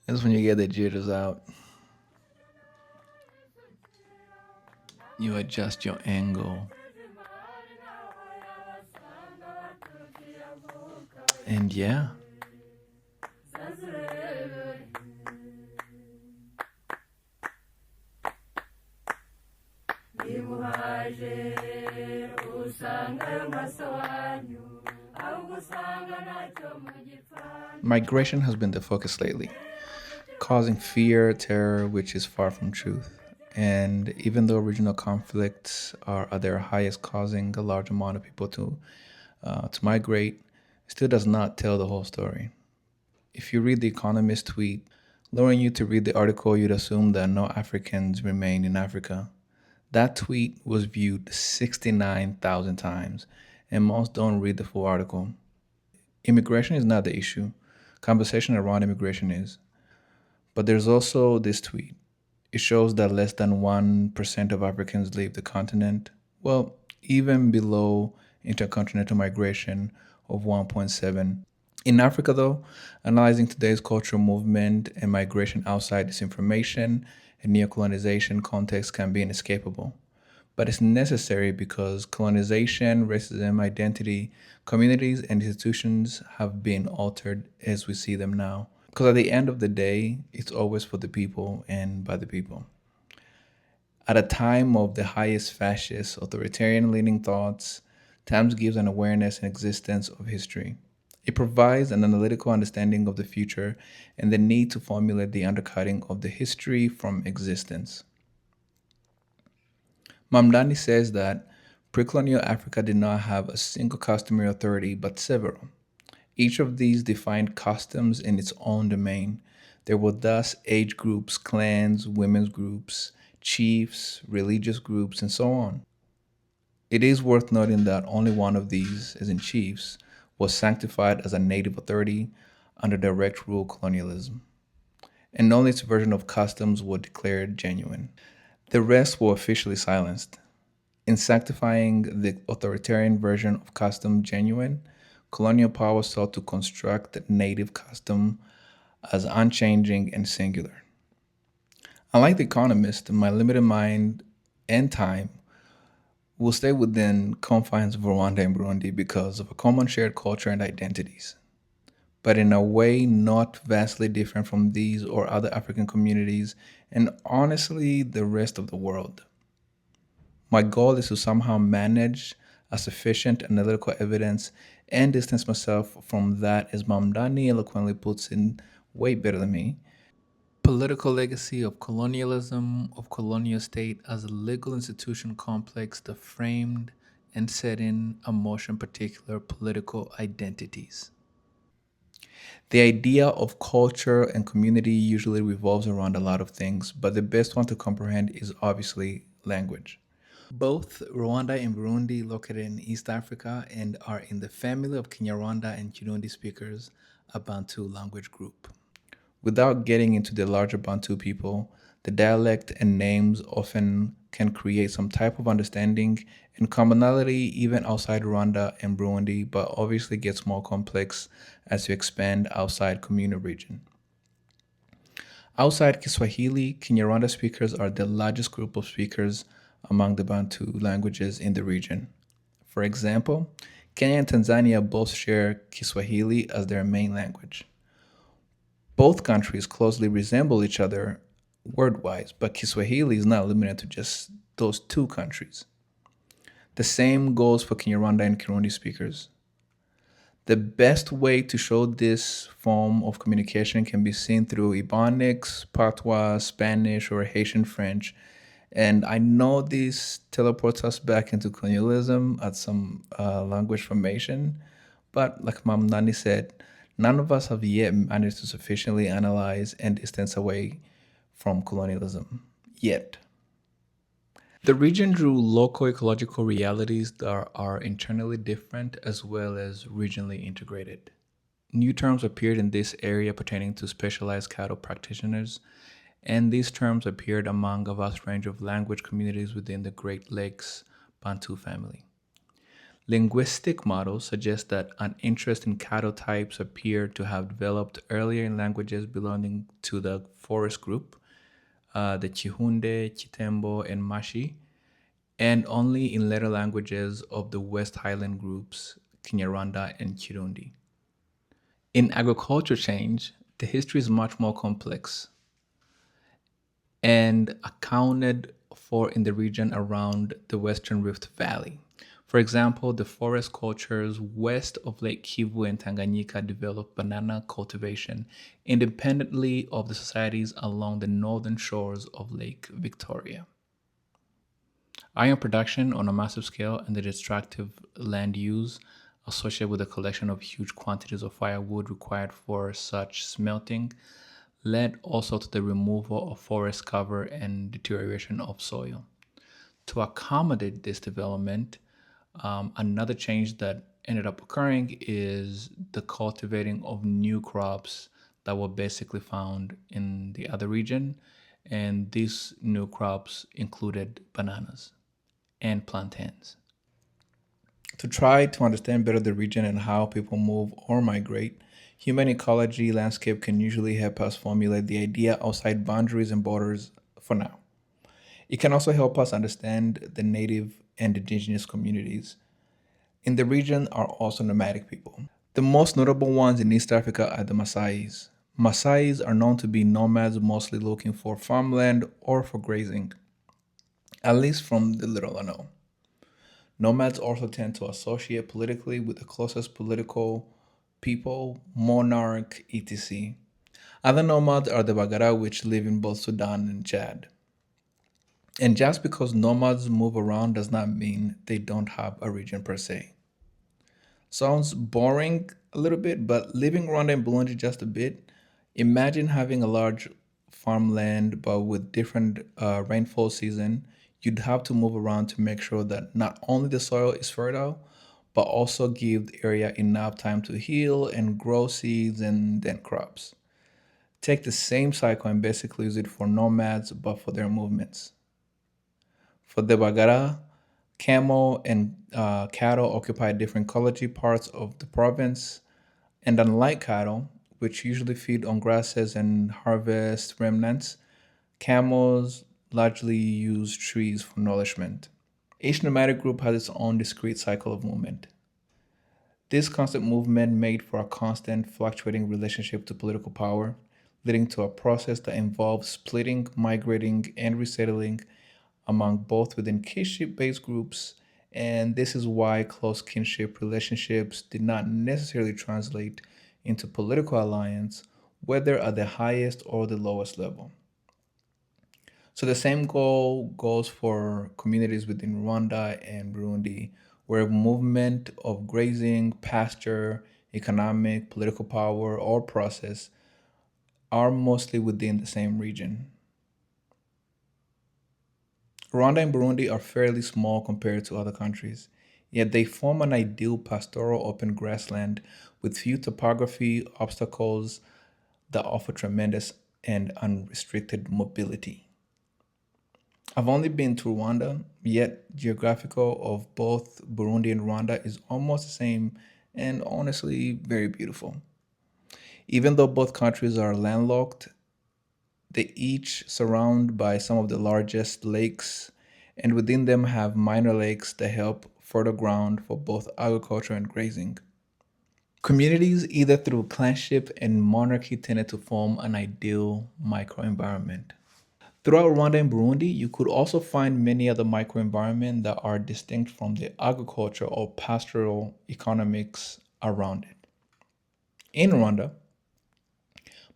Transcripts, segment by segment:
That's when you get the jitters out. You adjust your angle. And yeah, migration has been the focus lately, causing fear, terror, which is far from truth. And even though regional conflicts are at their highest, causing a large amount of people to migrate, it still does not tell the whole story. If you read the Economist tweet, luring you to read the article, you'd assume that no Africans remain in Africa. That tweet was viewed 69,000 times, and most don't read the full article. Immigration is not the issue. Conversation around immigration is. But there's also this tweet. It shows that less than 1% of Africans leave the continent. Well, even below intercontinental migration of 1.7. In Africa, though, analyzing today's cultural movement and migration outside disinformation and neocolonization context can be inescapable. But it's necessary because colonization, racism, identity, communities, and institutions have been altered as we see them now. Because at the end of the day, it's always for the people and by the people. At a time of the highest fascist, authoritarian leaning thoughts, Times gives an awareness and existence of history. It provides an analytical understanding of the future and the need to formulate the undercutting of the history from existence. Mamdani says that pre-colonial Africa did not have a single customary authority, but several. Each of these defined customs in its own domain. There were thus age groups, clans, women's groups, chiefs, religious groups, and so on. It is worth noting that only one of these, as in chiefs, was sanctified as a native authority under direct rule colonialism, and only its version of customs were declared genuine. The rest were officially silenced. In sanctifying the authoritarian version of custom genuine, colonial power sought to construct native custom as unchanging and singular. Unlike The Economist, my limited mind and time will stay within confines of Rwanda and Burundi because of a common shared culture and identities, but in a way not vastly different from these or other African communities and honestly the rest of the world. My goal is to somehow manage a sufficient analytical evidence and distance myself from that, as Mamdani eloquently puts in way better than me. Political legacy of colonialism, of colonial state as a legal institution complex that framed and set in a motion particular political identities. The idea of culture and community usually revolves around a lot of things, but the best one to comprehend is obviously language. Both Rwanda and Burundi, located in East Africa, and are in the family of Kinyarwanda and Kirundi speakers, a Bantu language group. Without getting into the larger Bantu people, the dialect and names often can create some type of understanding and commonality even outside Rwanda and Burundi, but obviously gets more complex as you expand outside communal region. Outside Kiswahili, Kinyarwanda speakers are the largest group of speakers among the Bantu languages in the region. For example, Kenya and Tanzania both share Kiswahili as their main language. Both countries closely resemble each other word wise, but Kiswahili is not limited to just those two countries. The same goes for Kinyarwanda and Kirundi speakers. The best way to show this form of communication can be seen through Ebonics, Patois, Spanish, or Haitian French. And I know this teleports us back into colonialism at some language formation, but like Mam Nani said, none of us have yet managed to sufficiently analyze and distance away from colonialism. Yet. The region drew local ecological realities that are internally different as well as regionally integrated. New terms appeared in this area pertaining to specialized cattle practitioners, and these terms appeared among a vast range of language communities within the Great Lakes Bantu family. Linguistic models suggest that an interest in cattle types appear to have developed earlier in languages belonging to the forest group, the Chihunde, Chitembo, and Mashi, and only in later languages of the West Highland groups, Kinyarwanda and Kirundi. In agriculture change, the history is much more complex and accounted for in the region around the Western Rift Valley. For example, the forest cultures west of Lake Kivu and Tanganyika developed banana cultivation independently of the societies along the northern shores of Lake Victoria. Iron production on a massive scale and the destructive land use associated with the collection of huge quantities of firewood required for such smelting led also to the removal of forest cover and deterioration of soil. To accommodate this development, another change that ended up occurring is the cultivating of new crops that were basically found in the other region. And these new crops included bananas and plantains. To try to understand better the region and how people move or migrate, human ecology landscape can usually help us formulate the idea outside boundaries and borders for now. It can also help us understand the native and indigenous communities in the region are also nomadic people. The most notable ones in East Africa are the Maasais. Maasais are known to be nomads mostly looking for farmland or for grazing, at least from the little I know. Nomads also tend to associate politically with the closest political people, monarch, etc. Other nomads are the Bagara, which live in both Sudan and Chad. And just because nomads move around does not mean they don't have a region per se. Sounds boring a little bit, but living Rwanda and Burundi just a bit. Imagine having a large farmland, but with different rainfall season. You'd have to move around to make sure that not only the soil is fertile, but also give the area enough time to heal and grow seeds and then crops. Take the same cycle and basically use it for nomads, but for their movements. For the Bagara, camel and cattle occupy different ecology parts of the province, and unlike cattle, which usually feed on grasses and harvest remnants, camels largely use trees for nourishment. Each nomadic group has its own discrete cycle of movement. This constant movement made for a constant, fluctuating relationship to political power, leading to a process that involves splitting, migrating, and resettling among both within kinship based groups. And this is why close kinship relationships did not necessarily translate into political alliance, whether at the highest or the lowest level. So the same goal goes for communities within Rwanda and Burundi, where movement of grazing, pasture, economic, political power, or process are mostly within the same region. Rwanda and Burundi are fairly small compared to other countries, yet they form an ideal pastoral open grassland with few topography obstacles that offer tremendous and unrestricted mobility. I've only been to Rwanda, yet geographical of both Burundi and Rwanda is almost the same and honestly very beautiful. Even though both countries are landlocked, they each surround by some of the largest lakes and within them have minor lakes that help fertile ground for both agriculture and grazing. Communities, either through clanship and monarchy, tended to form an ideal microenvironment. Throughout Rwanda and Burundi, you could also find many other microenvironments that are distinct from the agriculture or pastoral economics around it. In Rwanda,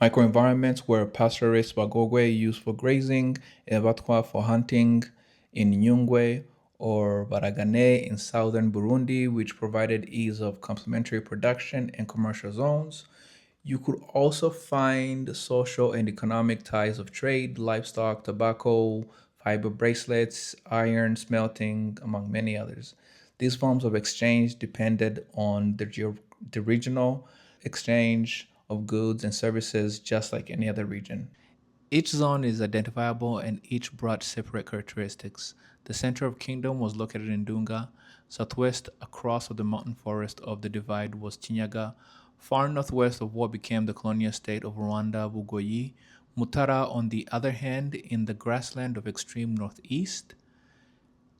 microenvironments were pastoralist Bagogwe used for grazing, Evatwa for hunting, in Nyungwe or Baragane in southern Burundi, which provided ease of complementary production and commercial zones. You could also find social and economic ties of trade, livestock, tobacco, fiber bracelets, iron smelting, among many others. These forms of exchange depended on the regional exchange of goods and services, just like any other region. Each zone is identifiable and each brought separate characteristics. The center of kingdom was located in Dunga, Southwest across of the mountain forest of the divide was Chinyaga. Far northwest of what became the colonial state of Rwanda, Bugoyi. Mutara, on the other hand, in the grassland of extreme northeast.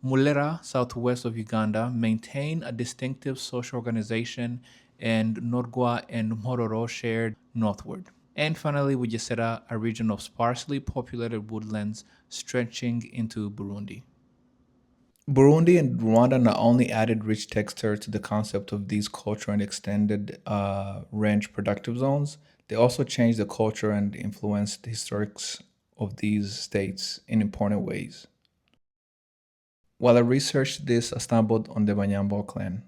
Mulera, southwest of Uganda, maintain a distinctive social organization, and Norgwa and Mororo shared northward. And finally, Bugesera, a region of sparsely populated woodlands stretching into Burundi. Burundi and Rwanda not only added rich texture to the concept of these culture and extended range productive zones, they also changed the culture and influenced the historics of these states in important ways. While I researched this, I stumbled on the Banyambo clan.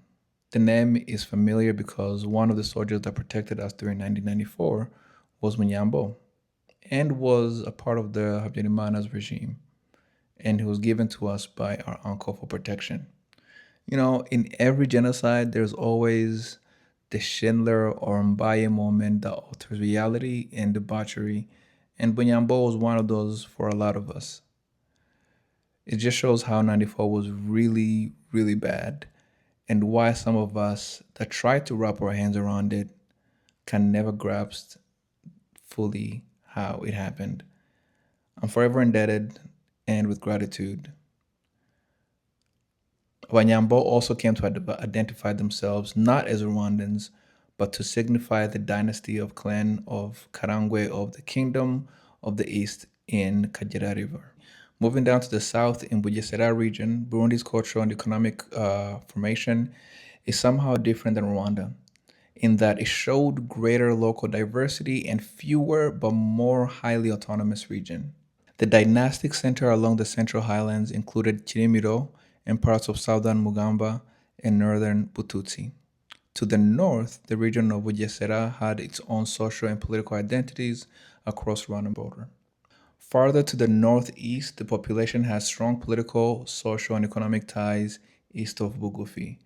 The name is familiar because one of the soldiers that protected us during 1994 was Munyambo and was a part of the Habyarimana's regime, and he was given to us by our uncle for protection. In every genocide, there's always the Schindler or Mbaye moment that alters reality and debauchery, and Bunyambo was one of those for a lot of us. It just shows how 94 was really, really bad, and why some of us that try to wrap our hands around it can never grasp fully how it happened. I'm forever indebted and with gratitude. Wanyambo also came to identify themselves not as Rwandans, but to signify the dynasty of clan of Karangwe of the Kingdom of the East in Kagera River. Moving down to the south in Bugesera region, Burundi's cultural and economic formation is somehow different than Rwanda, in that it showed greater local diversity and fewer but more highly autonomous region. The dynastic center along the Central Highlands included Chirimiro and parts of southern Mugamba and northern Bututsi. To the north, the region of Bugesera had its own social and political identities across Rwandan border. Farther to the northeast, the population has strong political, social, and economic ties east of Bugufi,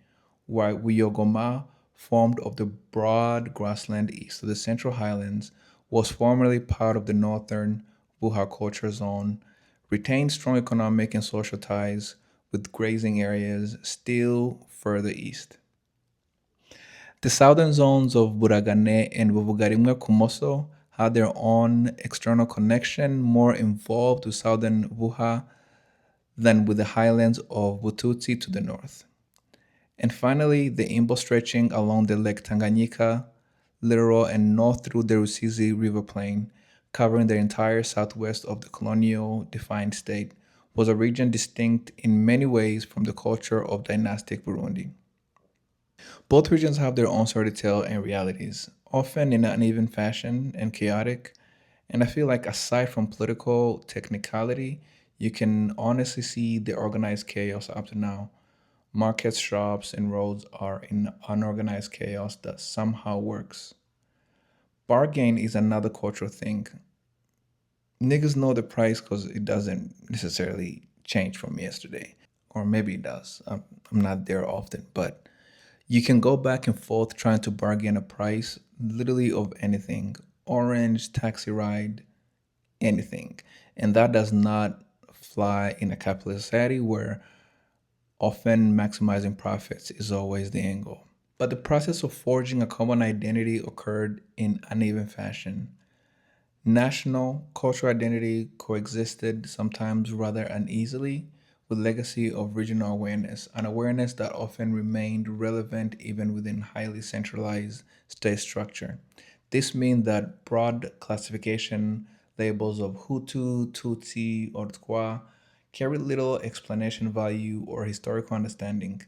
while Wiyogoma, formed of the broad grassland east of the Central Highlands, was formerly part of the northern Buha culture zone, retained strong economic and social ties with grazing areas still further east. The southern zones of Buragane and Buvugarimwe Kumoso had their own external connection, more involved with southern Buha than with the highlands of Bututsi to the north. And finally, the Imbo stretching along the Lake Tanganyika, littoral and north through the Rusizi River Plain, covering the entire southwest of the colonial defined state, was a region distinct in many ways from the culture of dynastic Burundi. Both regions have their own story to tell and realities, often in an uneven fashion and chaotic. And I feel like aside from political technicality, you can honestly see the organized chaos up to now. Markets, shops, and roads are in unorganized chaos that somehow works. Bargain is another cultural thing. Niggas know the price because it doesn't necessarily change from yesterday. Or maybe it does. I'm not there often, but you can go back and forth trying to bargain a price literally of anything, orange, taxi ride, anything. And that does not fly in a capitalist society where often maximizing profits is always the end goal. But the process of forging a common identity occurred in uneven fashion. National cultural identity coexisted sometimes rather uneasily with legacy of regional awareness, an awareness that often remained relevant even within highly centralized state structure. This means that broad classification labels of Hutu, Tutsi, or Twa carry little explanation value or historical understanding.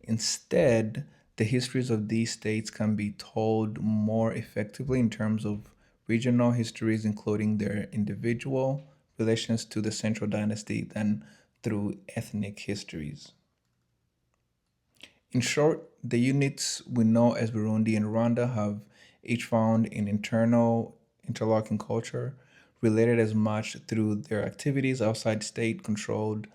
Instead, the histories of these states can be told more effectively in terms of regional histories, including their individual relations to the central dynasty, than through ethnic histories. In short, the units we know as Burundi and Rwanda have each found an internal interlocking culture related as much through their activities outside state controlled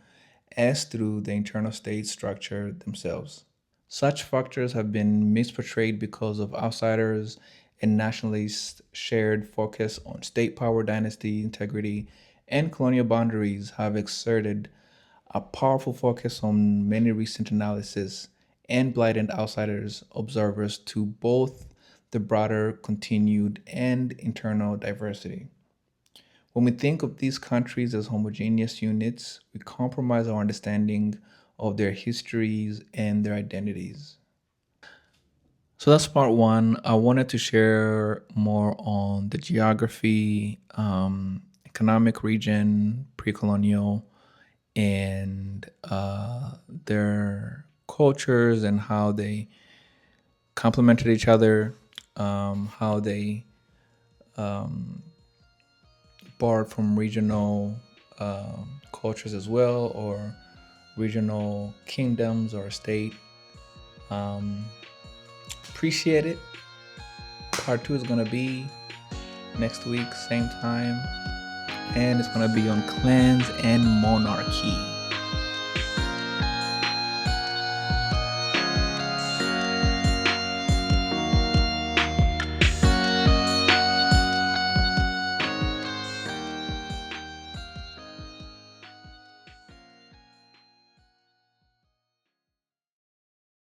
as through the internal state structure themselves. Such factors have been misportrayed because of outsiders and nationalists' shared focus on state power, dynasty, integrity, and colonial boundaries have exerted a powerful focus on many recent analysis, and blighted outsiders observers to both the broader continued and internal diversity. When we think of these countries as homogeneous units, we compromise our understanding of their histories and their identities. So that's part one. I wanted to share more on the geography, economic region, pre colonial, and their cultures and how they complemented each other, how they borrowed from regional cultures as well, or regional kingdoms or state. Um, Appreciate it. Part two is going to be next week, same time, and it's going to be on clans and monarchy.